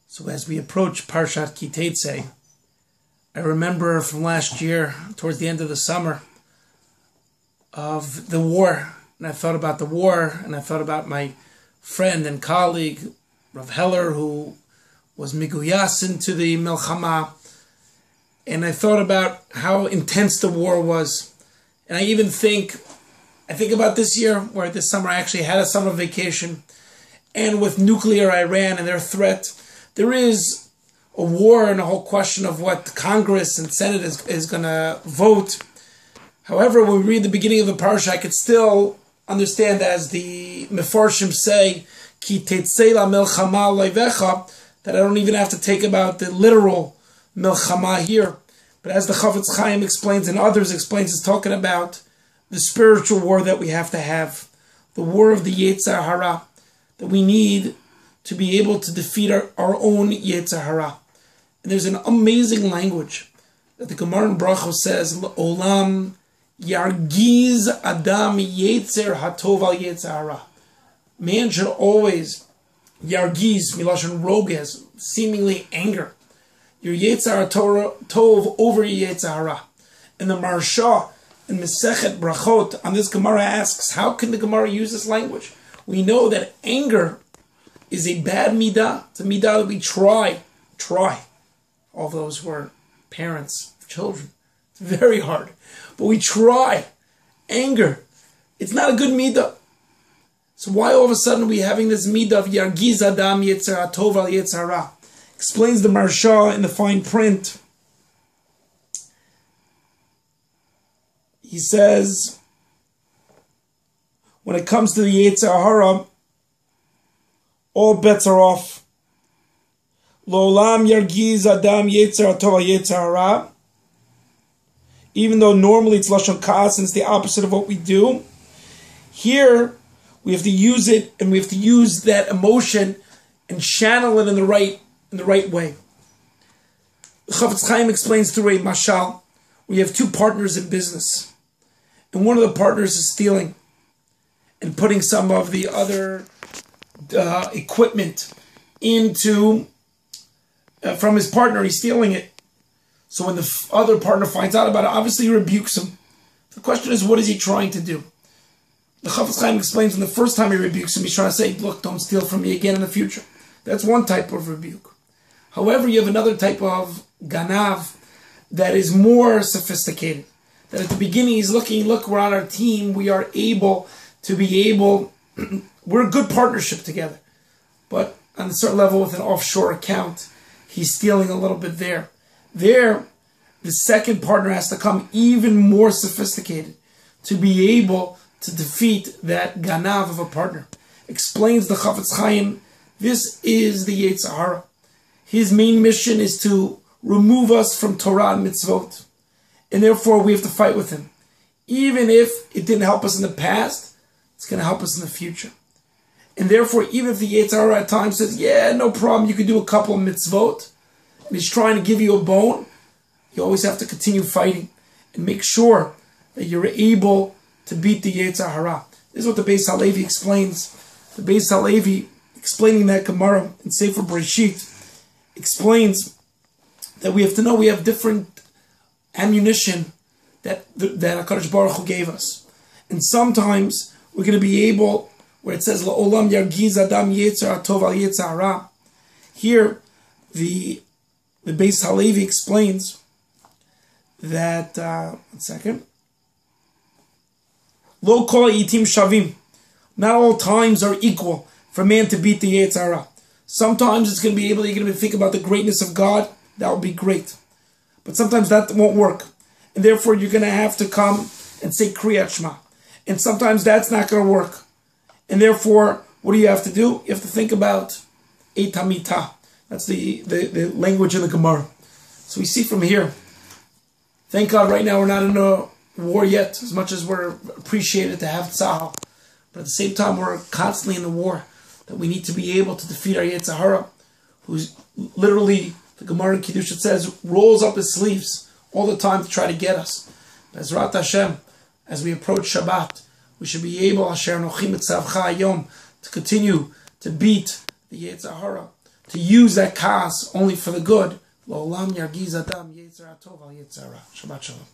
So as we approach Parshat Teizei, I remember from last year, towards the end of the summer, of the war. And I thought about the war, and I thought about my friend and colleague, Rav Heller, who was miguyas into the Milchama. And I thought about how intense the war was. And I think about this year, where this summer I actually had a summer vacation. And with nuclear Iran and their threat, there is a war and a whole question of what Congress and Senate is going to vote. However, when we read the beginning of the Parsha, I could still understand, as the Mefarshim say, Ki Teitzei la Milchama loivecha, that I don't even have to take about the literal Milchama here. But as the Chafetz Chaim explains and others explains, it's talking about the spiritual war that we have to have, the war of the Yetzer Hara, that we need to be able to defeat our own Yetzer Hara. And there's an amazing language that the Gemara in Brachos says, Olam Yargiz Adam Yetzer Hatov al Yetzer Hara. Man should always, Yargiz, Milashon Roges, seemingly anger, your Yetzer Tov over your Yetzer Hara. And the Marsha in Masechet Brachot on this Gemara asks, how can the Gemara use this language? We know that anger is a bad midah. It's a midah that we try. All those who are parents of children, it's very hard. But we try. Anger, it's not a good midah. So why all of a sudden are we having this midah of Yargiz Adam Yetzer Hatov al Yetzer Hara? Explains the Marsha in the fine print. He says, when it comes to the Yetzer Hara, all bets are off. Lo'olam Yargiz Adam Yetzer Hatov al Yetzer Hara. Even though normally it's Lashon Ka'as and it's the opposite of what we do, here we have to use it, and we have to use that emotion and channel it in the right way. The Chafetz Chaim explains through a mashal. We have two partners in business, and one of the partners is stealing and putting some of the other equipment into from his partner. He's stealing it. So when the other partner finds out about it, obviously he rebukes him. The question is, what is he trying to do? The Chafetz Chaim explains, when the first time he rebukes him, he's trying to say, look, don't steal from me again in the future. That's one type of rebuke. However, you have another type of ganav that is more sophisticated. That at the beginning he's looking, look, we're on our team, we are able to we're a good partnership together. But on a certain level with an offshore account, he's stealing a little bit there. There, the second partner has to come even more sophisticated to be able to defeat that ganav of a partner. Explains the Chafetz Chaim, this is the Yetzer Hara. His main mission is to remove us from Torah and mitzvot. And therefore we have to fight with him. Even if it didn't help us in the past, it's going to help us in the future. And therefore, even if the Yetzer Hara at times says, yeah, no problem, you can do a couple of mitzvot, and he's trying to give you a bone, you always have to continue fighting and make sure that you're able to beat the Yetzer Hara. This is what the Beis Halevi explains. The Beis Halevi, explaining that Gemara in Sefer Bereshit, explains that we have to know we have different ammunition that HaKadosh Baruch Hu gave us. And sometimes we're going to be able, where it says, La'olam Yargiz Adam Yetzer Hatov al Yetzer Hara. Here, the Beis Halevi explains that, one second, Lo kol yitim shavim. Not all times are equal for man to beat the Yetzer Hara. Sometimes it's going to be you're going to think about the greatness of God. That will be great. But sometimes that won't work. And therefore you're going to have to come and say Kriyat Shema. And sometimes that's not going to work. And therefore, what do you have to do? You have to think about Eitamita. That's the language of the Gemara. So we see from here, thank God right now we're not in a war yet, as much as we're appreciated to have Tzahal. But at the same time, we're constantly in the war, that we need to be able to defeat our Yetzer Hara, who's literally, the Gemara in Kiddushin says, rolls up his sleeves all the time to try to get us. Bezrat Hashem, as we approach Shabbat, we should be able, Asher Nochim Etzavcha Hayom, to continue to beat the Yetzer Hara, to use that kas only for the good. Lo olam yargiz adam yetzer hatov al yetzer hara. Shabbat shalom.